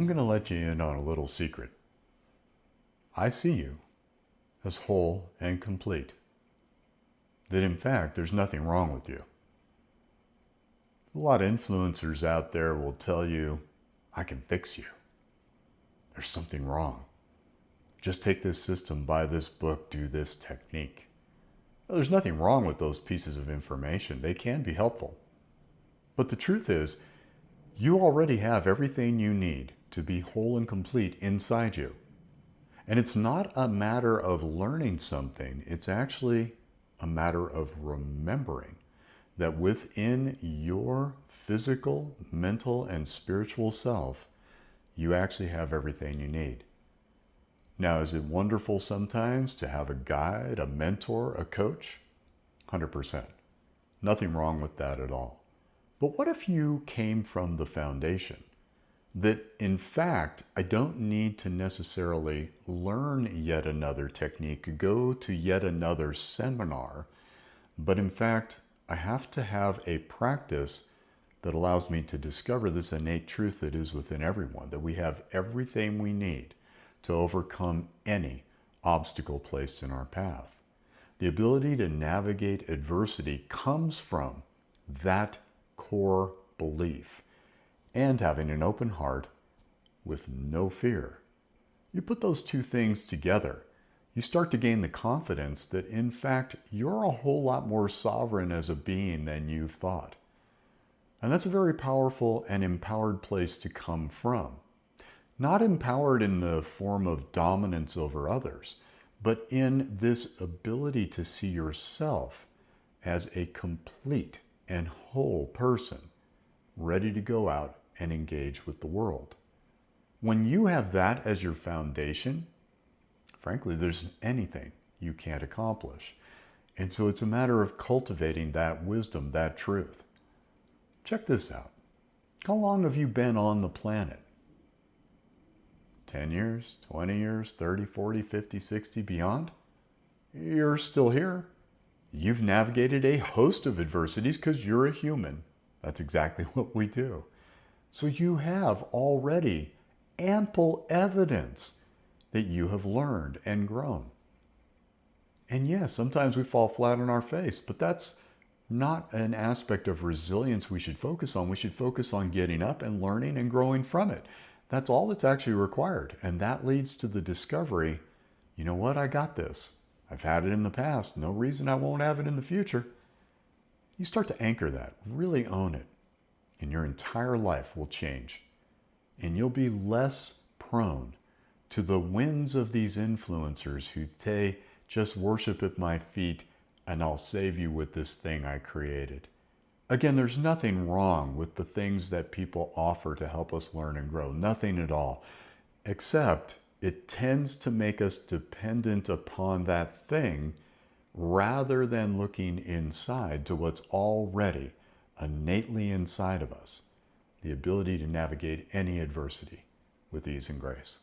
going to let you in on a little secret. I see you as whole and complete. That in fact, there's nothing wrong with you. A lot of influencers out there will tell you, I can fix you. There's something wrong. Just take this system, buy this book, do this technique. Now, there's nothing wrong with those pieces of information. They can be helpful. But the truth is, you already have everything you need to be whole and complete inside you. And it's not a matter of learning something. It's actually a matter of remembering that within your physical, mental, and spiritual self, you actually have everything you need. Now, is it wonderful sometimes to have a guide, a mentor, a coach? 100%. Nothing wrong with that at all. But what if you came from the foundation that, in fact, I don't need to necessarily learn yet another technique, go to yet another seminar, but in fact, I have to have a practice that allows me to discover this innate truth that is within everyone, that we have everything we need to overcome any obstacle placed in our path. The ability to navigate adversity comes from that core belief and having an open heart with no fear. You put those two things together, you start to gain the confidence that in fact you're a whole lot more sovereign as a being than you've thought. And that's a very powerful and empowered place to come from. Not empowered in the form of dominance over others, but in this ability to see yourself as a complete and whole person, ready to go out and engage with the world. When you have that as your foundation, frankly, there's anything you can't accomplish. And so it's a matter of cultivating that wisdom, that truth. Check this out. How long have you been on the planet? 10 years, 20 years, 30, 40, 50, 60, beyond? You're still here. You've navigated a host of adversities because you're a human. That's exactly what we do. So you have already ample evidence that you have learned and grown. And yes, sometimes we fall flat on our face, but that's not an aspect of resilience we should focus on. We should focus on getting up and learning and growing from it. That's all that's actually required. And that leads to the discovery, you know what, I got this. I've had it in the past. No reason I won't have it in the future. You start to anchor that, really own it, and your entire life will change. And you'll be less prone to the winds of these influencers who say, just worship at my feet and I'll save you with this thing I created. Again, there's nothing wrong with the things that people offer to help us learn and grow. Nothing at all. Except it tends to make us dependent upon that thing rather than looking inside to what's already innately inside of us. The ability to navigate any adversity with ease and grace.